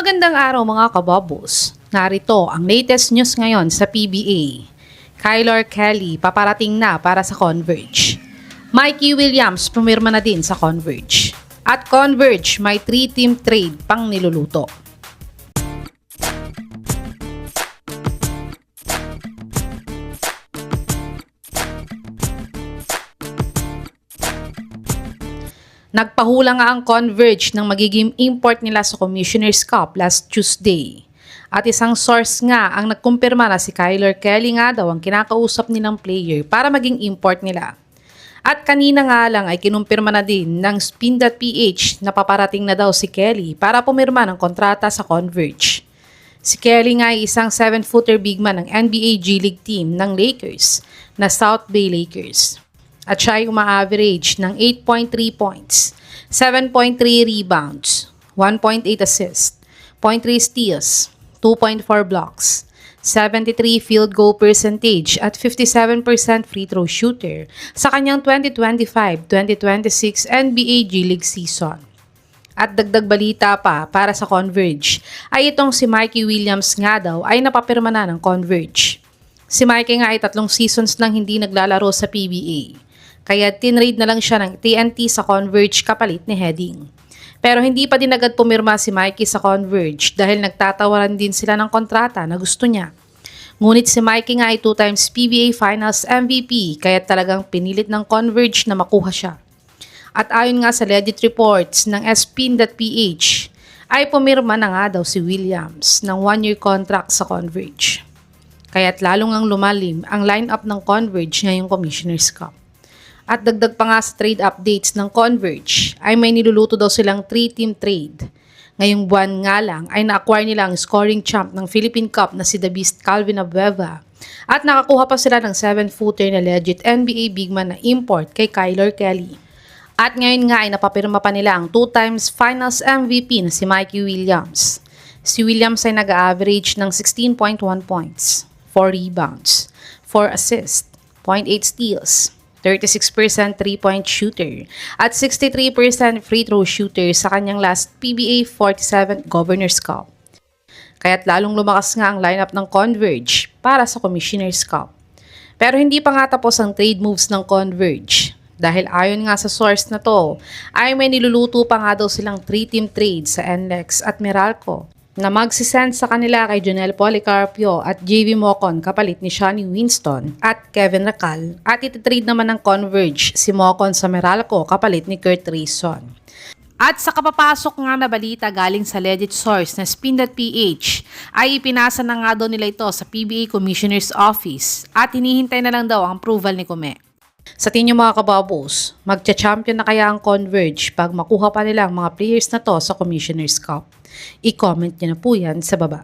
Magandang araw mga kababos. Narito ang latest news ngayon sa PBA. Kyler Kelly paparating na para sa Converge. Mikey Williams pumirma na din sa Converge. At Converge may 3-team trade pang niluluto. Nagpahula nga ang Converge ng magiging import nila sa Commissioner's Cup last Tuesday. At isang source nga ang nagkumpirma na si Kyler Kelly nga daw ang kinakausap nilang player para maging import nila. At kanina nga lang ay kinumpirma na din ng Spin.ph na paparating na daw si Kelly para pumirma ng kontrata sa Converge. Si Kelly nga ay isang 7-footer big man ng NBA G League team ng Lakers na South Bay Lakers. At siya ay uma-average ng 8.3 points, 7.3 rebounds, 1.8 assists, 0.3 steals, 2.4 blocks, 73 field goal percentage at 57% free throw shooter sa kanyang 2025-2026 NBA G League season. At dagdag balita pa para sa Converge ay itong si Mikey Williams nga daw ay napapirma na ng Converge. Si Mikey nga ay 3 seasons nang hindi naglalaro sa PBA. Kaya tinrade na lang siya ng TNT sa Converge kapalit ni Heading. Pero hindi pa din agad pumirma si Mikey sa Converge dahil nagtatawaran din sila ng kontrata na gusto niya. Ngunit si Mikey nga ay 2 times PBA Finals MVP kaya talagang pinilit ng Converge na makuha siya. At ayon nga sa legit reports ng Spin.ph ay pumirma na nga daw si Williams ng 1-year contract sa Converge. Kaya't lalong ang lumalim ang lineup ng Converge ngayong Commissioner's Cup. At dagdag pa nga sa trade updates ng Converge ay may niluluto daw silang 3-team trade. Ngayong buwan nga lang ay na-acquire nila ang scoring champ ng Philippine Cup na si The Beast Calvin Abueva. At nakakuha pa sila ng 7-footer na legit NBA big man na import kay Kyler Kelly. At ngayon nga ay napapirma pa nila ang 2 times Finals MVP na si Mikey Williams. Si Williams ay nag-average ng 16.1 points, 4 rebounds, 4 assists, 0.8 steals, 36% 3-point shooter at 63% free throw shooter sa kanyang last PBA 47th Governor's Cup. Kaya't lalong lumakas nga ang lineup ng Converge para sa Commissioner's Cup. Pero hindi pa nga tapos ang trade moves ng Converge dahil ayon nga sa source na to ay may niluluto pa nga daw silang 3-team trade sa NLEX at Meralco na magsisend sa kanila kay Jonel Policarpio at JV Mocon kapalit ni Shani Winston at Kevin Racal at ititrade naman ng Converge si Mocon sa Meralco kapalit ni Kurt Rison. At sa kapapasok nga na balita galing sa legit source na Spin.ph ay ipinasa na nga daw nila ito sa PBA Commissioner's Office at hinihintay na lang daw ang approval ni Kume. Sa tingin mga kababos, magcha-champion na kaya ang Converge pag makuha pa nila ang mga players na to sa Commissioner's Cup? I-comment niyo na po yan sa baba.